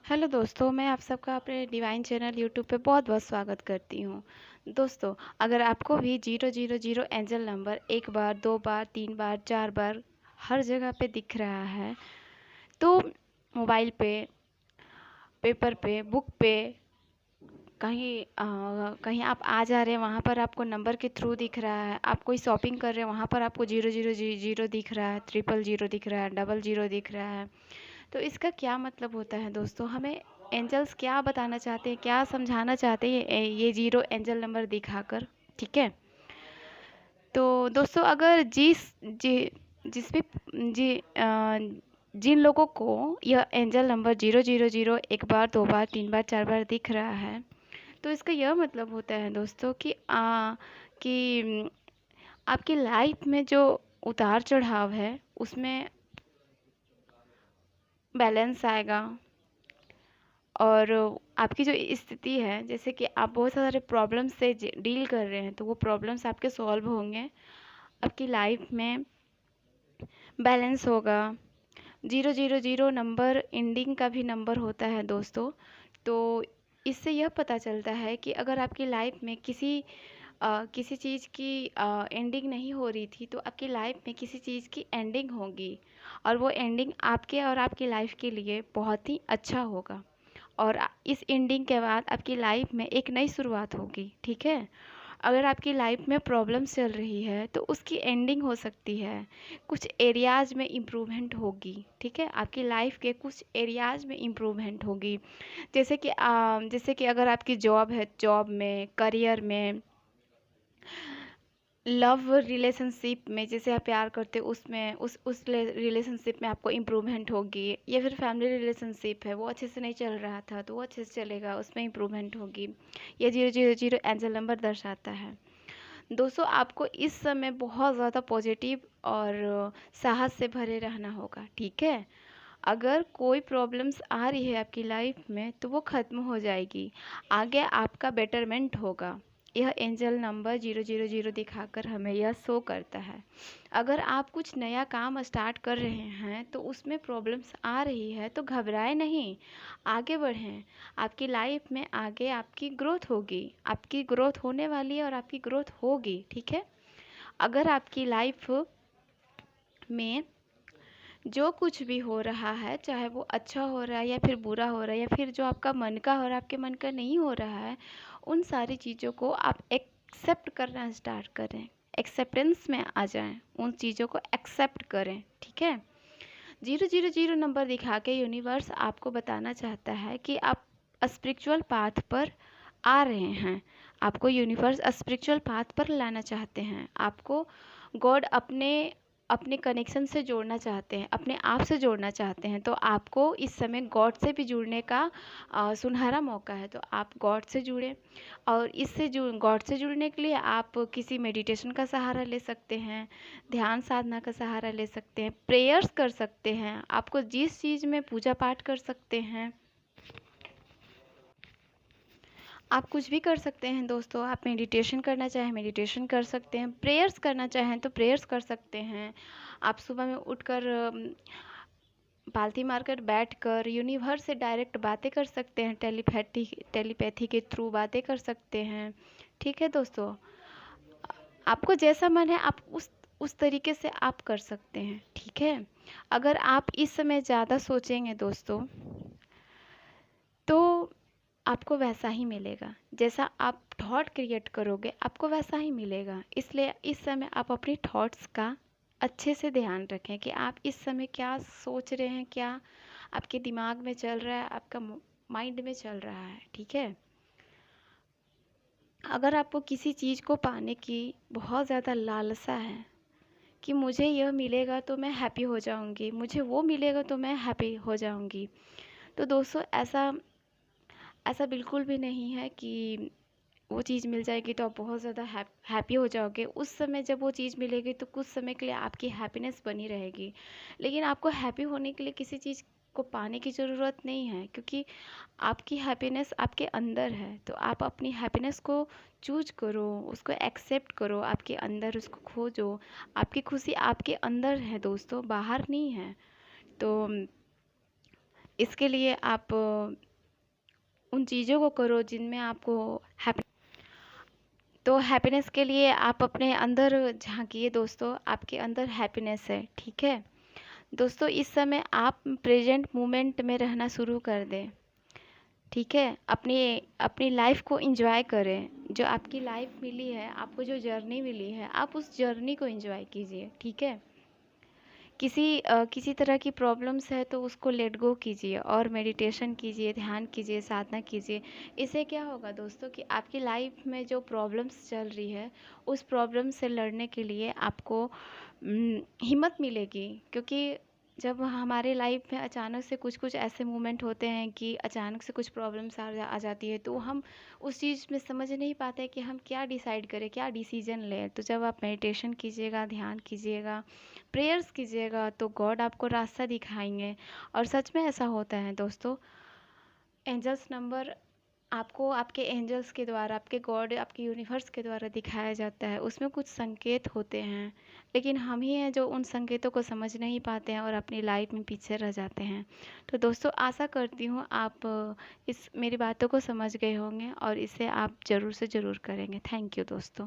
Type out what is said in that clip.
Hello दोस्तों, मैं आप सबका अपने डिवाइन चैनल यूट्यूब पे बहुत-बहुत स्वागत करती हूँ। दोस्तों, अगर आपको भी 000 एंजल नंबर 1 बार, 2 बार, 3 बार, 4 बार हर जगह पे दिख रहा है, तो मोबाइल पे, पेपर पे, बुक पे, कहीं आप आ जा रहे हैं, वहाँ पर आपको नंबर के थ्रू दिख रहा है। आप कोई शॉपिंग कर रहे हैं, वहाँ पर आपको 000 दिख रहा है, 000 दिख रहा है, 00 दिख रहा है। तो इसका क्या मतलब होता है दोस्तों? हमें एंजल्स क्या बताना चाहते हैं, क्या समझाना चाहते हैं ये जीरो एंजल नंबर दिखाकर? ठीक है। तो दोस्तों, अगर जिस भी जी जिन लोगों को यह एंजल नंबर 000 1 बार, 2 बार, 3 बार, 4 बार दिख रहा है, तो इसका यह मतलब होता है दोस्तों कि आपकी लाइफ में जो उतार चढ़ाव है, उसमें बैलेंस आएगा। और आपकी जो स्थिति है, जैसे कि आप बहुत सारे प्रॉब्लम्स से डील कर रहे हैं, तो वो प्रॉब्लम्स आपके सॉल्व होंगे। आपकी लाइफ में बैलेंस होगा। 000 नंबर एंडिंग का भी नंबर होता है दोस्तों। तो इससे यह पता चलता है कि अगर आपकी लाइफ में किसी चीज़ की एंडिंग नहीं हो रही थी, तो आपकी लाइफ में किसी चीज़ की एंडिंग होगी, और वो एंडिंग आपके और आपकी लाइफ के लिए बहुत ही अच्छा होगा। और इस एंडिंग के बाद आपकी लाइफ में एक नई शुरुआत होगी। ठीक है। अगर आपकी लाइफ में प्रॉब्लम्स चल रही है, तो उसकी एंडिंग हो सकती है, कुछ एरियाज में इम्प्रूवमेंट होगी। ठीक है, आपकी लाइफ के कुछ एरियाज में इम्प्रूवमेंट होगी। जैसे कि अगर आपकी जॉब है, जॉब में, करियर में, लव रिलेशनशिप में, जैसे आप प्यार करते हो, उसमें उस रिलेशनशिप में आपको इम्प्रूवमेंट होगी। या फिर फैमिली रिलेशनशिप है, वो अच्छे से नहीं चल रहा था, तो वो अच्छे से चलेगा, उसमें इम्प्रूवमेंट होगी। ये 000 एंजल नंबर दर्शाता है। दोस्तों, आपको इस समय बहुत ज़्यादा पॉजिटिव और साहस से भरे रहना होगा। ठीक है। अगर कोई प्रॉब्लम्स आ रही है आपकी लाइफ में, तो वो ख़त्म हो जाएगी। आगे आपका बेटरमेंट होगा। यह एंजल नंबर 000 दिखाकर हमें यह शो करता है। अगर आप कुछ नया काम स्टार्ट कर रहे हैं, तो उसमें प्रॉब्लम्स आ रही है, तो घबराए नहीं, आगे बढ़ें। आपकी लाइफ में आगे आपकी ग्रोथ होगी, आपकी ग्रोथ होने वाली है, और आपकी ग्रोथ होगी। ठीक है। अगर आपकी लाइफ में जो कुछ भी हो रहा है, चाहे वो अच्छा हो रहा है या फिर बुरा हो रहा है, या फिर जो आपका मन का हो रहा है, आपके मन का नहीं हो रहा है, उन सारी चीज़ों को आप एक्सेप्ट करना स्टार्ट करें। एक्सेप्टेंस में आ जाएं, उन चीज़ों को एक्सेप्ट करें। ठीक है। 000 नंबर दिखा के यूनिवर्स आपको बताना चाहता है कि आप स्पिरिचुअल पाथ पर आ रहे हैं। आपको यूनिवर्स स्पिरिचुअल पाथ पर लाना चाहते हैं। आपको गॉड अपने अपने कनेक्शन से जोड़ना चाहते हैं, अपने आप से जोड़ना चाहते हैं। तो आपको इस समय गॉड से भी जुड़ने का सुनहरा मौका है। तो आप गॉड से जुड़ें, और गॉड से जुड़ने के लिए आप किसी मेडिटेशन का सहारा ले सकते हैं, ध्यान साधना का सहारा ले सकते हैं, प्रेयर्स कर सकते हैं। आपको जिस चीज़ में पूजा पाठ कर सकते हैं, आप कुछ भी कर सकते हैं दोस्तों। आप मेडिटेशन करना चाहें, मेडिटेशन कर सकते हैं, प्रेयर्स करना चाहें तो प्रेयर्स कर सकते हैं। आप सुबह में उठकर पालथी मारकर बैठकर यूनिवर्स से डायरेक्ट बातें कर सकते हैं, टेलीपैथी के थ्रू बातें कर सकते हैं। ठीक है दोस्तों, आपको जैसा मन है, आप उस तरीके से आप कर सकते हैं। ठीक है। अगर आप इस समय ज़्यादा सोचेंगे दोस्तों, तो आपको वैसा ही मिलेगा। जैसा आप थॉट क्रिएट करोगे, आपको वैसा ही मिलेगा। इसलिए इस समय आप अपनी थॉट्स का अच्छे से ध्यान रखें कि आप इस समय क्या सोच रहे हैं, क्या आपके दिमाग में चल रहा है, आपका माइंड में चल रहा है। ठीक है। अगर आपको किसी चीज़ को पाने की बहुत ज़्यादा लालसा है कि मुझे यह मिलेगा तो मैं हैप्पी हो जाऊंगी, मुझे वो मिलेगा तो मैं हैप्पी हो जाऊंगी, तो दोस्तों ऐसा ऐसा बिल्कुल भी नहीं है कि वो चीज़ मिल जाएगी तो आप बहुत ज़्यादा हैप्पी हो जाओगे। उस समय जब वो चीज़ मिलेगी, तो कुछ समय के लिए आपकी हैप्पीनेस बनी रहेगी। लेकिन आपको हैप्पी होने के लिए किसी चीज़ को पाने की ज़रूरत नहीं है, क्योंकि आपकी हैप्पीनेस आपके अंदर है। तो आप अपनी हैप्पीनेस को चूज करो, उसको एक्सेप्ट करो, आपके अंदर उसको खोजो। आपकी खुशी आपके अंदर है दोस्तों, बाहर नहीं है। तो इसके लिए आप उन चीज़ों को करो जिनमें आपको हैप्पी। तो हैप्पीनेस के लिए आप अपने अंदर झाँकिए दोस्तों, आपके अंदर हैप्पीनेस है, ठीक है? दोस्तों इस समय आप प्रेजेंट मोमेंट में रहना शुरू कर दें, ठीक है? अपनी अपनी लाइफ को एंजॉय करें। जो आपकी लाइफ मिली है, आपको जो जर्नी मिली है, आप उस जर्नी को एंजॉय कीजिए, ठीक है? किसी तरह की प्रॉब्लम्स है तो उसको लेट गो कीजिए और मेडिटेशन कीजिए, ध्यान कीजिए, साधना कीजिए। इससे क्या होगा दोस्तों कि आपकी लाइफ में जो प्रॉब्लम्स चल रही है, उस प्रॉब्लम से लड़ने के लिए आपको हिम्मत मिलेगी। क्योंकि जब हमारे लाइफ में अचानक से कुछ कुछ ऐसे मोमेंट होते हैं कि अचानक से कुछ प्रॉब्लम्स आ जाती है, तो हम उस चीज़ में समझ नहीं पाते कि हम क्या डिसाइड करें, क्या डिसीजन लें। तो जब आप मेडिटेशन कीजिएगा, ध्यान कीजिएगा, प्रेयर्स कीजिएगा, तो गॉड आपको रास्ता दिखाएंगे। और सच में ऐसा होता है दोस्तों। एंजल्स नंबर आपको आपके एंजल्स के द्वारा, आपके गॉड, आपके यूनिवर्स के द्वारा दिखाया जाता है। उसमें कुछ संकेत होते हैं, लेकिन हम ही हैं जो उन संकेतों को समझ नहीं पाते हैं और अपनी लाइफ में पीछे रह जाते हैं। तो दोस्तों आशा करती हूँ आप इस मेरी बातों को समझ गए होंगे और इसे आप ज़रूर से ज़रूर करेंगे। थैंक यू दोस्तों।